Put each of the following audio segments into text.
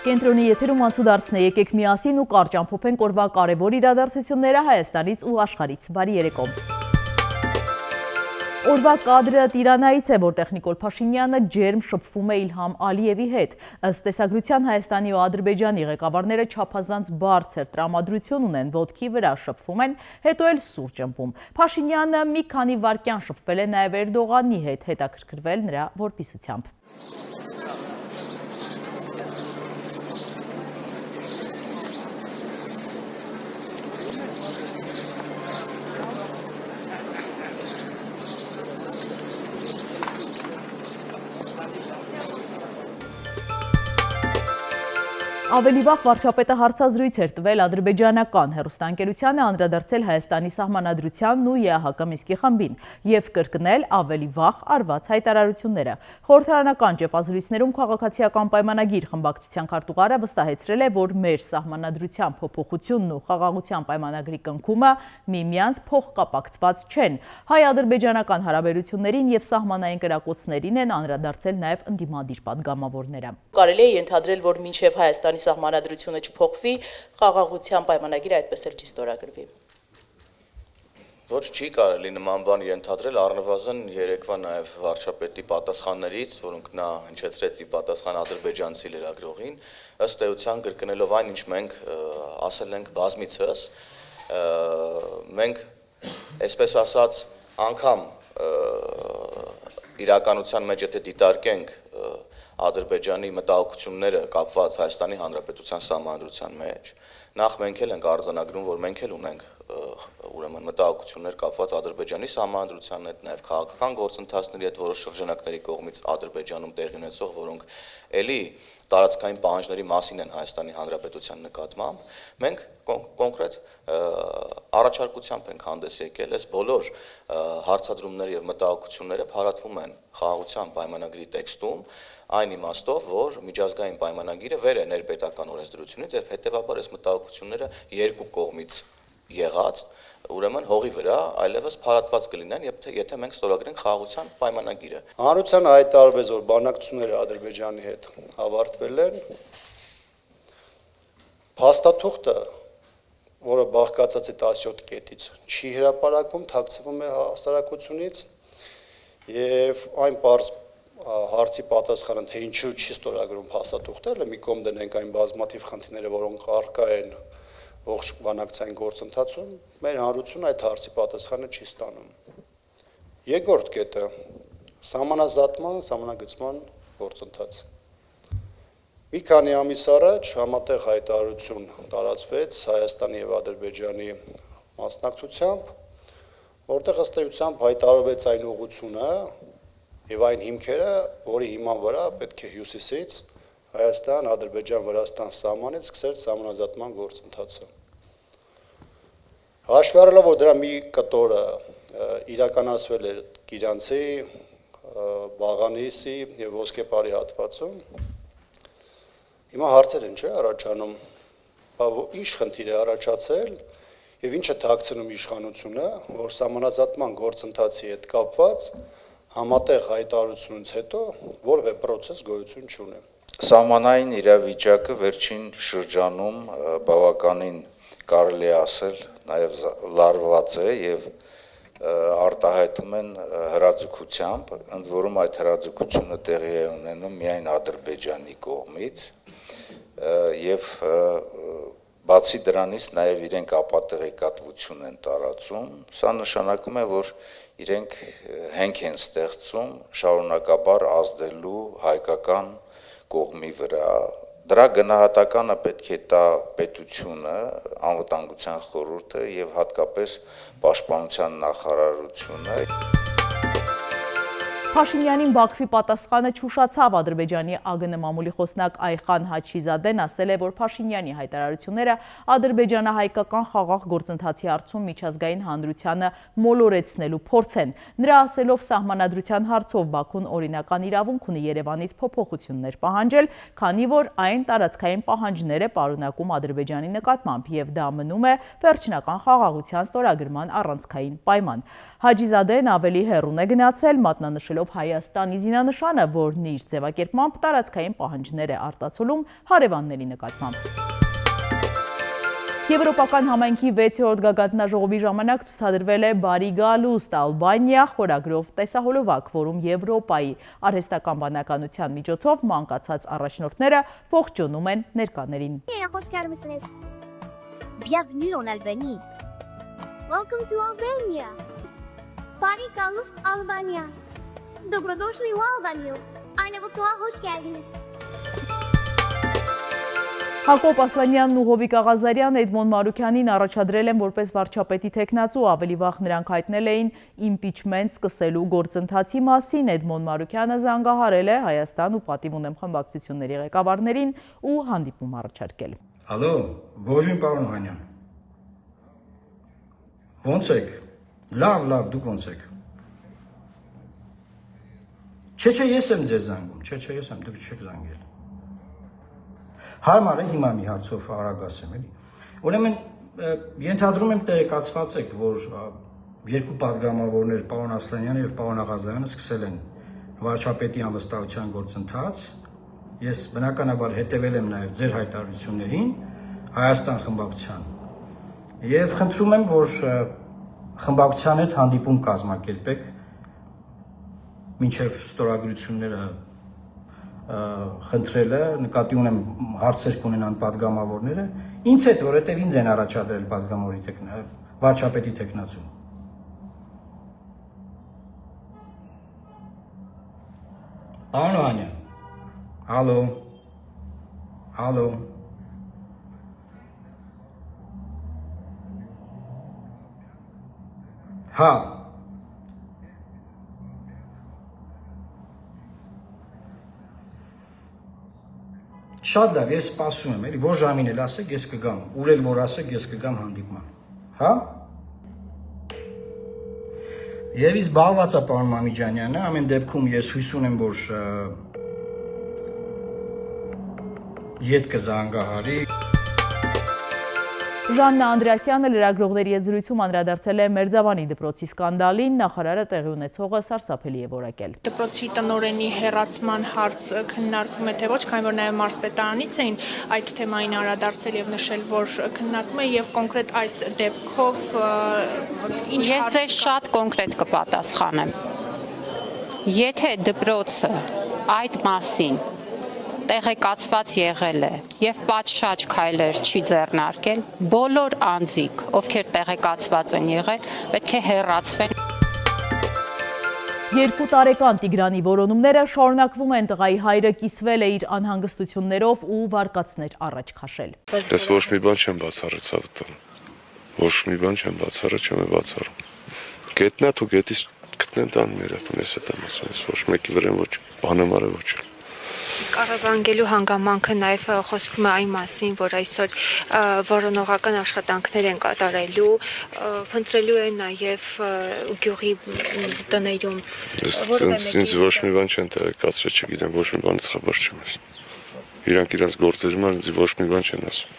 Կենտրոնի եթերում անցուդարձն է, եկեք միասին ու կարճ ամփոփենք օրվա կարևոր իրադարձությունները Հայաստանից ու աշխարհից։ Բարի երեկո։ Օրվա կադրը Տիրանայից է, որտեղ Նիկոլ Փաշինյանը ջերմ շփվում է Իլհամ Ալիևի հետ։ Ըստ տեսագրության Հայաստանի ու Ադրբեջանի ղեկավարները չափազանց բարձր տրամադրություն ունեն, ոտքի վրա շփվում են, հետո էլ սուրճ ըմպում։ Փաշինյանը մի քանի վայրկյան շփվել է նաև Էրդողանի հետ, հետաքրքրվել նրա որպիսությամբ։ Ավելի վաղ վարչապետը հարցազրույց էր տվել ադրբեջանական հեռուստաընկերությանը, անդրադարձել Հայաստանի սահմանադրությանն ու ԵԱՀԿ Մինսկի խմբին և կրկնել ավելի վաղ արված հայտարարությունները։ Խորհրդարանական ճեպազրույցներում քաղաքացիական պայմանագիր խմբակցության քարտուղարը վստահեցրել է, որ մեր սահմանադրության փոփոխությունն ու խաղաղության պայմանագրի կնքումը միմյանց փոխկապակցված չեն։ Հայ-ադրբեջանական հարաբերություններին և սահմանային կրակոցներին են անդրադարձել նաև ընդդիմադիր պատգամավորները։ Կարելի է ենթադրել, որ մինչև Հայաստանի սահմանադրությունը չփոխվի, խաղաղության պայմանագիրը այդպես էլ չի ստորագրվի։ Ոչ, չի կարելի նման բան ենթադրել, առնվազն երեկվա նաև վարչապետի պատասխաններից, որոնք նա հնչեցրեց ի պատասխան ադրբեջանցի լրագրողին, ըստ էության կրկնելով այն, ինչ մենք ասել ենք բազմիցս, մենք այսպես ասած անգամ իրականության մեջ եթե դիտարկենք Ադրբեջանի մտահոգությունները կապված Հայաստանի Հանրապետության սահմանադրության մեջ, նախ մենք էլ ենք արձանագրում, որ մենք էլ ունենք ուրեմն մտահոգություններ կապված Ադրբեջանի սահմանադրության հետ, նաև քաղաքական գործընթացների հետ որոշ շրջանակների կողմից Ադրբեջանում տեղի ունեցող, որոնք էլի տարածքային պահանջների մասին են Հայաստանի Հանրապետության նկատմամբ, մենք կոնկրետ առաջարկությամբ ենք հանդես եկել, այս բոլոր հարցադրումները եւ մտահոգությունները փարատվում են խաղաղության պայմանագրի տեքստում, այն իմաստով, որ միջազգային պայմանագիրը վեր է ներպետական օրենսդրությունից եւ հետեւաբար այս մտահոգությունները երկու կողմից եղած, ուրեմն հողի վրա այլևս փարատված կլինեն, եթե մենք ստորագրենք խաղաղության պայմանագիրը։ Հանրության հայտարարվեց, որ բանակցությունները Ադրբեջանի հետ ավարտվել են։ Փաստաթուղթը, որը բաղկացած է 17 կետից, չի հրապարակվում, թաքցվում է հասարակությունից եւ այն պարզ հարցի պատասխանը, թե ինչու չի ստորագրում փաստաթուղթերը, մի կողմ դնենք այն բազմաթիվ խնդիրները, որոնք առկա են ողջ բանակցային գործընթացում, մեր հանրությունը այդ հարցի պատասխանը չի ստանում։ Երկրորդ կետը սահմանազատման, սահմանագծման գործընթաց։ Մի քանի ամիս առաջ համատեղ հայտարարություն տարածվեց Հայաստանի եւ Ադրբեջանի մասնակցությամբ, որտեղ ըստ էության հայտարարվեց այն ուղղությունը եւ այն հիմքերը, որի հիման վրա պետք է հյուսիսից Հայաստան, Ադրբեջան, Վրաստան սահմանից սկսել սահմանազատման գործընթացը։ Հաշվի առնելով, որ դրա մի կտորը իրականացվել է Գիրանցի, Բաղանիսի եւ Ոսկեպարի հատվածում, հիմա հարցեր են, չէ՞, առաջանում, ինչ խնդիր է առաջացել եւ ինչ է թաքցնում իշխանությունը, որ սահմանազատման գործընթացի հետ կապված համատեղ հայտարարությունից հետո որևէ process գոյություն չունի։ Սահմանային իրավիճակը վերջին շրջանում բավականին կարելի է ասել նաև լարված է եւ արտահայտում են հրաձգությամբ, ընդ որում այդ հրաձգությունը տեղի է ունենում միայն Ադրբեջանի կողմից եւ բացի դրանից նաև իրենք ապատեղեկատվություն են տարածում, սա նշանակում է, որ իրենք հենք են ստեղծում շարունակաբար ազդելու հայկական կողմի վրա։ Դրա գնահատականը պետք է տա պետությունը, անվտանգության խորհուրդը եւ հատկապես պաշտպանության նախարարությունը։ Փաշինյանին Բաքվի պատասխանը չուշացավ։ Ադրբեջանի ԱԳՆ մամուլի խոսնակ Այխան Հաչիզադեն ասել է, որ Փաշինյանի հայտարարությունները ադրբեջանահայկական խաղաղ գործընթացի հարցում միջազգային հանրությանը մոլորեցնելու փորձ են։ Նրա ասելով, սահմանադրության հարցով Բաքուն օրինական իրավունք ունի Երևանից փոփոխություններ պահանջել, քանի որ այն տարածքային պահանջներ է պարունակում Ադրբեջանի նկատմամբ եւ դա մնում է վերջնական խաղաղության ստորագրման առանցքային պայման։ Հաջիզադեն ավելի հեռուն է գնացել, մատնանշելով նշելով Հայաստանի զինանշանը, որն իր ձևակերպմամբ տարածքային պահանջներ է արտացոլում հարևանների նկատմամբ։ Եվրոպական համայնքի 6-րդ գագաթնաժողովի ժամանակ ցուցադրվել է «Բարի գալուստ Ալբանիա» խորագրով տեսահոլովակ, որում Եվրոպայի արհեստական բանականության միջոցով մանկացած առաջնորդները ողջունում են ներկաներին։ Hoş gelmişsiniz. Bienvenue en Albanie. Welcome to Albania. Բարի գալուստ Albania. Добродошли в Албанию. Aynavutuğa hoş geldiniz. Հակոբ Ասլանյանն ու Հովիկ Աղազարյանը Էդմոն Մարուքյանին առաջադրել են որպես վարչապետի թեկնածու, ավելի վաղ նրանք հայտնել էին իմպիչմենտ սկսելու գործընթացի մասին։ Էդմոն Մարուքյանը զանգահարել է Հայաստան ու պատիվ ունեմ խմբակցությունների ղեկավարներին ու հանդիպում առաջարկել։ Ալո, ողջույն պարոն Օհանյան։ Ո՞նց եք։ Լավ, դուք ո՞նց եք։ Չէ, ես եմ ձեզ զանգում, ես եմ, դուք չեք զանգել։ Հարմար է, հիմա մի հարցով արագ ասեմ, էլի։ Ուրեմն ենթադրում եմ տեղեկացված եք, որ երկու падգամավորներ, պարոն Ասլանյանը եւ պարոն Աղազարյանը սկսել են վարչապետի անվստահության գործընթաց։ Ես բնականաբար հետևել եմ նաեւ ձեր հայտարարություններին Հայաստան խմբակցության։ Եվ խնդրում եմ, որ խմբակցության հետ հանդիպում կազմակերպեք մինչեւ ստորագրությունները խնդրելը, նկատի ունեմ հարցեր կունենան падգամավորները, ինձ հետ, որովհետև ինձ են առաջադրել падգամավորի վարչապետի թեկնածու։ Պարոն Օհանյան, հալո, հա, շատ լավ, ես սպասում եմ, էլի, որ ժամին էլ ասեք, ես կգամ, ուր էլ որ ասեք, ես կգամ հանդիպման, հա? Եվ իսկ բաղված է պարոն Մամիջանյանը, ամեն դեպքում ես հույս ունեմ, որ ետ կզանգահարի։ Ժաննա Անդրեասյանը լրագրողների հետ զրույցում անդրադարձել է Մերձավանի դպրոցի սկանդալին, նախարարը տեղի ունեցողը սարսափելի է որակել։ Դպրոցի տնօրենի հեռացման հարց քննարկվում է թե ոչ, քանի որ նաև մարզպետարանից էին այդ թեմային անդրադարձել եւ նշել, որ քննարկում է եւ կոնկրետ այս դեպքով ինչ Ես ձեզ շատ կոնկրետ կպատասխանեմ։ Եթե դպրոցը այդ մասին տեղեկացված եղել է եւ պատշաճ քայլեր չի ձեռնարկել, բոլոր անձիկ, ովքեր տեղեկացված են եղել, պետք է հեռացվեն։ 2 տարեկան Տիգրանի որոնումները շարունակվում են, տղայի հայրը կիսվել է իր անհանգստություններով ու վարկածներ առաջ քաշել։ Ես ոչ մի բան չեմ բացառեցավ տան։ Ոչ մի բան չեմ բացառում։ Գետնա თუ գետից գտնեն տան նրա, ես դա ասում, ոչ մեկի վրա ոչ բանամարը ոչ։ Իսկ առավանգելու հանգամանքը նաև խոսվում է այն մասին, որ այսօր որոնողական աշխատանքներ են կատարելու, փնտրելու են նաև գյուղի տներում։ Ինձ ոչ մի բան չեն տեղեկացրել, չգիտեմ, ոչ մի բանից խաբար չեմ ես։ Իրանք իրենց գործերում են, ինձ ոչ մի բան չեն ասում։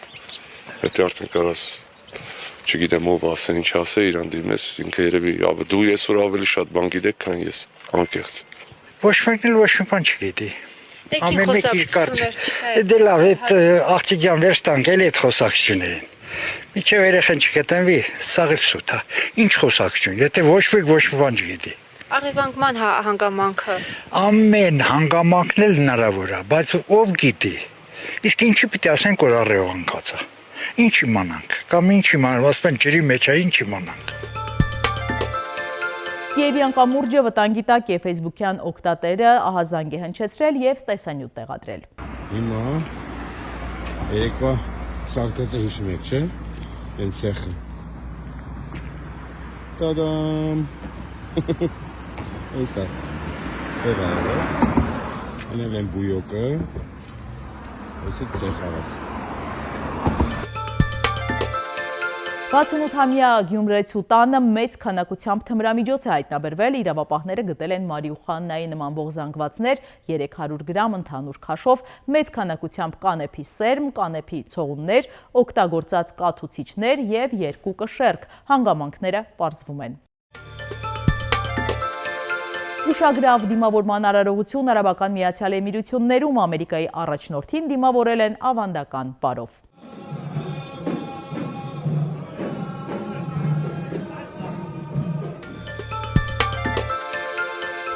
Եթե արդեն կարաս, չգիտեմ ով ասե, ինչ ասե, իրան դիմես, ինքը երևի դու այսօր ավելի շատ բան գիտեք, քան ես, անկեղծ։ Ոչ մեկն էլ ոչ մի բան չգիտի։ Ամեն մեկ իր կարծը։ Դե լավ, այդ աղջիկյան վերջ տանք էլ այդ խոսակցություններին։ Միջև երեխան չգտնվի, սաղից սուտ է։ Ինչ խոսակցություն, եթե ոչ մեկ ոչ մի բան չգիտի։ Առևանգման հանգամանքը։ Ամեն հանգամանքն էլ հնարավոր է, բայց ով գիտի։ Իսկ ինչի պիտի ասենք, որ առևանգած է։ Ինչ իմանանք, կամ ինչ իմանանք, ասում են ջրի մեջ է, ինչ իմանանք։ Կիևյան կամուրջը վտանգի տակ է, ֆեյսբուքյան օգտատերը ահազանգ է հնչեցրել և տեսանյութ տեղադրել։ Հիմա երեկվա սանկացը հիշում եք, չէ՞, են սեխը։ Տադամ։ Էսա, ստեղ արը, անել են բույոկը, էսի ծեղ արած։ 68-ամյա Գյումրեցու տանը մեծ քանակությամբ թմրամիջոց է հայտնաբերվել, իրավապահները գտել են մարիուխանայի նմանվող զանգվածներ, 300 գրամ ընդհանուր քաշով, մեծ քանակությամբ կանեփի սերմ, կանեփի ցողուններ, օգտագործած կաթուցիչներ և 2 կշեռք, հանգամանքները պարզվում են։ Ուշագրավ դիմավորման արարողություն Արաբական Միացյալ Էմիրություններում Ամերիկայի առաջնորդին դիմավորել են ավանդական պարով։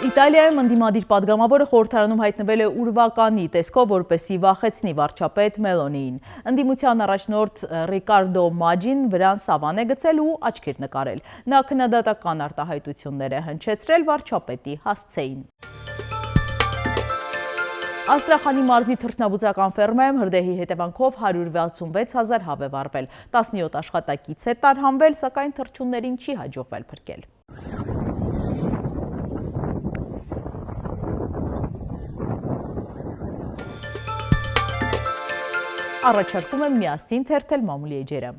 Իտալիայում ընդդիմադիր պատգամավորը խորհրդարանում հայտնվել է ուրվականի տեսքով, որպեսզի վախեցնի վարչապետ Մելոնիին։ Ընդդիմության առաջնորդ Ռիկարդո Մաջին վրան սավան է գցել ու աչքեր նկարել։ Նա քննադատական արտահայտություններ է հնչեցրել վարչապետի հասցեին։ Աստրախանի մարզի թռչնաբուծական ֆերմայում հրդեհի հետևանքով 166,000 հավ է վառվել։ 17 աշխատակից է տարհանվել, սակայն թռչուններին չի հաջողվել փրկել։ Առաջարկում եմ միասին թերթել մամուլի էջերը։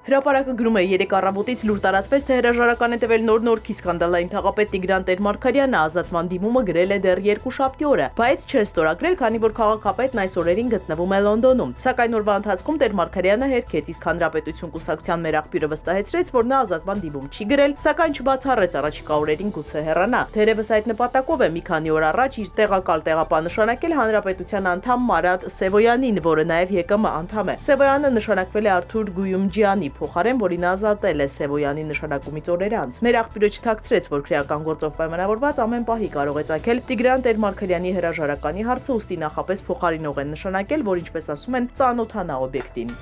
Հրապարակը գրում է 3 առավոտից լուր տարածվեց, թե հրաժարական է տվել նոր-նորքի սկանդալային թաղապետ Տիգրան Տեր-Մարգարյանը ազատման դիմումը գրել է դեռ 2 շաբթի օրը, բայց չէ ստորագրել, քանի որ քաղաքապետն այս օրերին գտնվում է Լոնդոնում։ Սակայն օրվա ընթացքում Տեր-Մարգարյանը հետքեց, իսկ Հանրապետություն կուսակցության մեր աղբյուրը վստահեցրեց, որ նա ազատման դիմում չի գրել, սակայն չբացառեց առաջիկա օրերին գուցե հեռանա։ Թերևս այդ նպատակով է մի քանի օր առաջ իր տեղակալ տեղապան նշանակել Հանրապետության անդամ Մարատ Սևոյանին, որը նաև ԵԿՄ անդամ է։ Սևոյանը նշանակվել է Արթուր Գույումջյանի փոխարեն, որին ազատել է Սևոյանի նշանակումից օրեր անց։ Մեր աղբյուրը չթաքցրեց, որ քրեական գործով պայմանավորված ամեն պահի կարող է ցակել Տիգրան Տեր-Մարգարյանի հրաժարականի հարցը, ուստի նախապես փոխարինող են նշանակել, որ ինչպես ասում են, ծանոթանա օբյեկտին։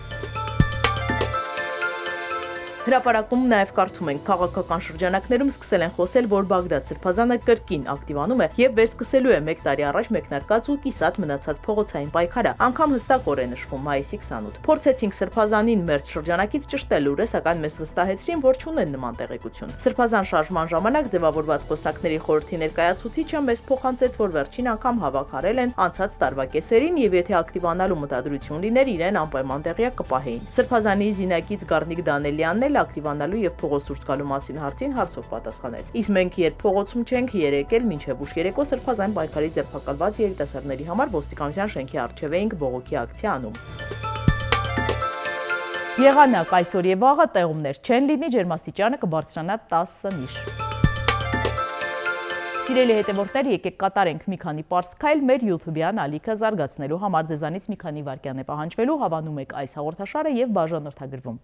Հրապարակում նաև կարդում ենք, քաղաքական շրջանակներում սկսել են խոսել, որ Բաղդադ Սրբազանը կրկին ակտիվանում է եւ վերսկսելու է 1 տարի առաջ մեկնարկած ու կիսատ մնացած փողոցային պայքարը, անգամ հստակորեն նշվում մայիսի 28։ Փորձեցինք Սրբազանին մերձ շրջանակից ճշտել լուրը, սակայն մեզ վստահեցրին, որ չունեն նման տեղեկություն։ Սրբազան շարժման ժամանակ ձևավորված խոսնակների խորհրդի ներկայացուցիչը մեզ փոխանցեց, որ վերջին անգամ հավաքարել են անցած տարվա կեսերին եւ եթե ակտիվանալու մտադրություն լիներ, իրեն անպայման տեղյակ կպահեին։ Սրբազանի զինակից Գառնիկ Դանելյանն ակտիվանալու եւ փողոց դուրս գալու մասին հարցին հարցով պատասխանեց։ Իսկ մենք երբ փողոցում չենք երեկել, մինչեւ ուշ երեկո Սրբազան պայքարի ձերբակալված երիտասարդների համար ոստիկանության շենքի առջև էինք բողոքի ակցիա անում։ Եղանակ այսօր եւ վաղը տեղումներ չեն լինի, ջերմաստիճանը կբարձրանա 10-ից։ Սիրելի հետևորդներ, եկեք կատարենք մի քանի պարզ քայլ մեր YouTube-յան ալիքը զարգացնելու համար։ Ձեզանից մի քանի վայրկյան է պահանջվելու, հավանում եք այս հաղորդաշարը եւ բաժանորդագրվում։